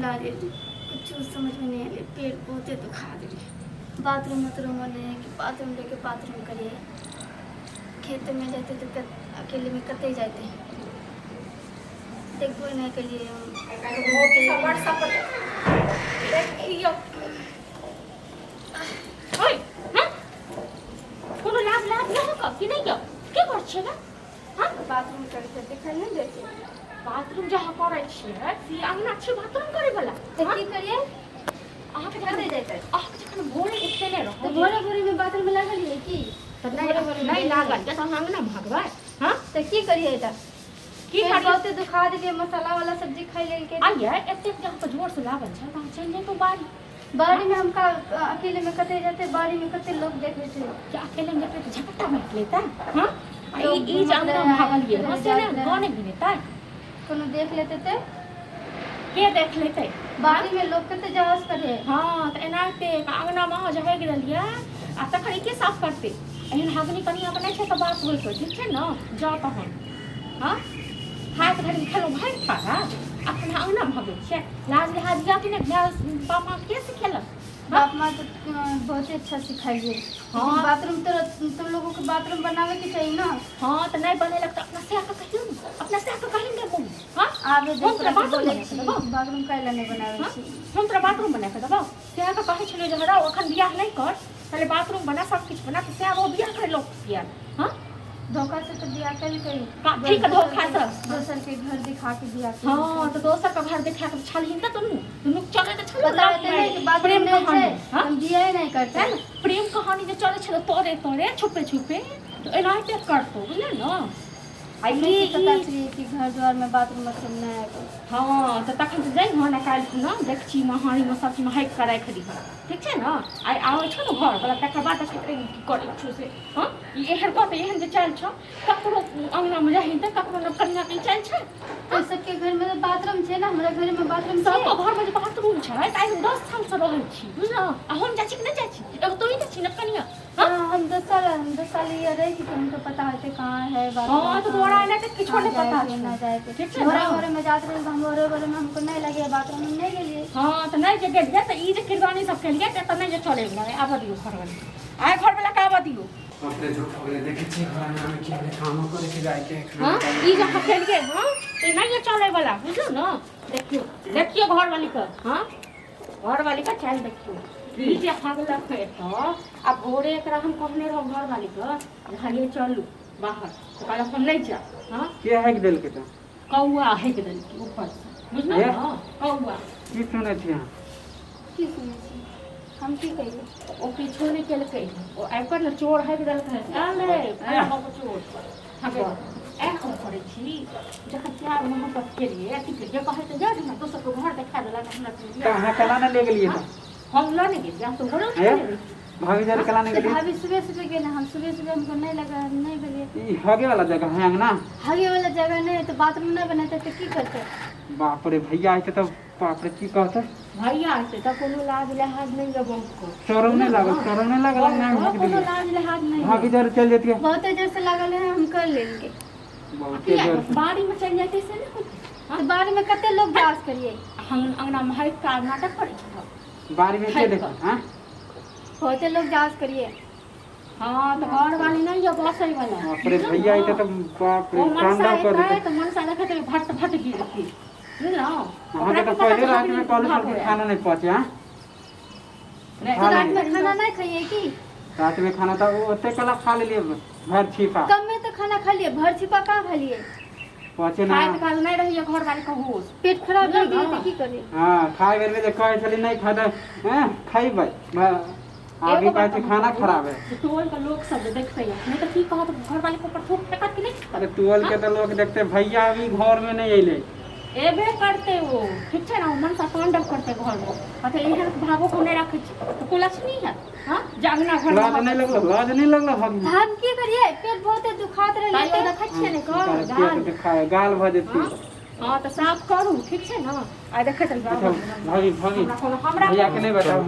ला रही थी, कुछ समझ में नहीं आ रही, पेट बहुत दुखा दे रही। बाथरूम वाले हैं कि बाथरूम लेके बाथरूम करिए। खेत में जाते तो अकेले में कते जाते हैं, देखो नहीं के लिए बाथरूम करके देखा नहीं देते। बाथरूम जहाँ करे छियै से अंगना छै बाथरूम करे वाला तो की करिए अहाँ के कते जाते अहाँ के जखन भोरे उठते नहीं रहो तो भोरे में बाथरूम में लागल है की तब नहीं लागल जैसे अंगना भागबै हां तो की करिए त की बहुते दुखा दे मसाला वाला सब्जी खाई ले के आइए एते जहाँ पर जोर से लागल छै त चल जाए तो बाड़ी में हम का अकेले में कते जाते, बाड़ी में कते लोग देखे थे क्या अकेले में जाते झपट्टा बैठ लेता हां ई अंगना भागल ये हसे ने गाने भी नेता कोनो देख लेते थे के देख लेते बाड़ी में लोग कते जावस करे। हां त एनाते अंगना में जहे गिरलिया आ तखन के साफ करते एहन हगनी कनिया बनै छै त बात होय छै ठीक छै न जा तहन हां हाथ घड़ी खेलो भाई थारा अपन अंगना भागे छै लाज लिहाज या कि ने बाप मां के सिखेला बाप मां तो बहुत अच्छा सिखाइए। हाँ बाथरूम तो तुम लोगों को बाथरूम बनावे के चाहिए ना। हाँ तो नहीं बनेलक तो अपना से आके कहियो अपना से आके कहि दे बोल हां आबे देख बाथरूम काहेला नहीं बनावे छी हम तोरा बाथरूम बना के देबो से आके कहि छलियो जे हरा अखन बियाह नहीं कर पहले बाथरूम बना सब कुछ बना के से वो बियाह करे लोग किया हां धोखा से तो बियाह कर कहीं ठीक है धोखा से दोसर के घर दिखा के बियाह हां तो दोसर का घर दिखा के छलहिन त तुनु चले त छल बताते नहीं कि बाथरूम नहीं है हम बियाह ही नहीं करते हैं प्रेम कहानी जो चले छल तोरे तोरे छुपे छुपे तो एनाहिते करतो बुझले न आई पता चली कि घर द्वार में बाथरूम में नहीं है। हां तो तखन से जाई घर निकाल न देखची महानी में सब चीज में हैक कराय खड़ी ठीक छै न आई आवे छ न घर वाला तकर बाद की करे छु से हां ये हर बात एहन जे चल छ ककरो अंगना में रही त ककरो न कन्या के चल छै तो सबके घर में बाथरूम छै ना हमरा घर में बाथरूम सब घर में बाथरूम छै ताई 10 साल से रहै छी बुझना आ हम जाछि कि नहीं जाछि एगो तो ही जाछि न कन्या हम 10 साल ये रही कि हमको पता है कहां है बाथरूम। हां तो तोरा ने तो किछो नहीं पता छै ना जाए के ठीक छै घरे में जात रहे हम घरे में हमको नहीं लगे बाथरूम में नहीं गेलिए। हां तो नहीं जे गेलिए त ई जे किरदानी सब के लिए त नहीं जे चले वाला आबा दियो घर वाला आए घर वाला का आबा दियो अपने जो खबरे देखे छी घर में के काम करे के जाए के हां ई जे खेल के हां तो नहीं चले वाला बुझो न देखियो घर वाली का हां घर वाली का चल देखियो ई जे हगला है तो अब भोरे एकरा हम कहने रहो घर वाली का हरिये चलू बाहर तो कहला हम नहीं जा हां के हैक देल के त कौआ हैक देल के ऊपर से बुझना न कौआ की सुनै छी हां की सुनै छी हम की कहिए ओ पीछो नहीं केल के ओ आइपर न चोर हैक देल के आले हम चोर हगो ए हम करे छी जखन प्यार मोहब्बत के लिए ठीक है जे कहे तो जा ना दोसर को घर दिखा देला हमरा कहां कला न ले गेलिए त हम ला नहीं गया तो बोलो भाभी जर कला नहीं गेली भाभी सुबह गए ना हम सुबह हमको नहीं लगा नहीं गेलिए ई हगे वाला जगह है अंगना हगे वाला जगह नहीं तो बाथरूम नहीं बनाते तो की करते बाप रे भैया आते तो बाप रे की कहते भैया आते तो कोनो लाज लिहाज नहीं लगो को शर्म नहीं लागल ना भाग कोनो दिए लाज लिहाज नहीं भाभी जर चल जाती है बहुत देर से लागल है हम कर लेंगे बहुत देर बाड़ी में चल जाते से ना तो बाड़ी में कते लोग जांच करिए हम अंगना में है का नाटक करे छ बाड़ी में के देखा हां बहुत लोग जांच करिए। हां तो घर वाली नहीं ये बसई वाला बाप रे भैया आते तो बाप रे कांडा कर देते तो मन सा लगे तो भट गिरती बुझलो हां तो पहले रात में कॉल करके खाना नहीं पहुंचे हां रात में खाना नहीं खाइए की रात में खाना था ओते कला खा लिए भर छिपा कम में तो खाना खा लिए भर छिपा का खा लिए पहुंचे ना खाए काल नहीं रही घर वाली का होश पेट खराब हो गई तो की करे हां खाए बेर में जे कहे चली नहीं खाता हैं खाइबै आगे का खाना खराब है टोल का लोग सब देखते हैं नहीं तो ठीक कहो तो घर वाले को पर ठोक टका के नहीं अरे टोल के तो लोग देखते भैया अभी घर में नहीं अइले एबे करते हो ठीक है ना मन सा तांडव करते घर में मतलब एहन भागो को नहीं रखे तो को लक्ष्मी है हां जागना घर लाज नहीं लगलो हम की करिए पेट बहुत दुखात रहे ताई देखै छियै ने कर गाल भ जेती हां तो साफ करू ठीक है ना आ देखै चल भाभी हमरा भैया के नहीं बताओ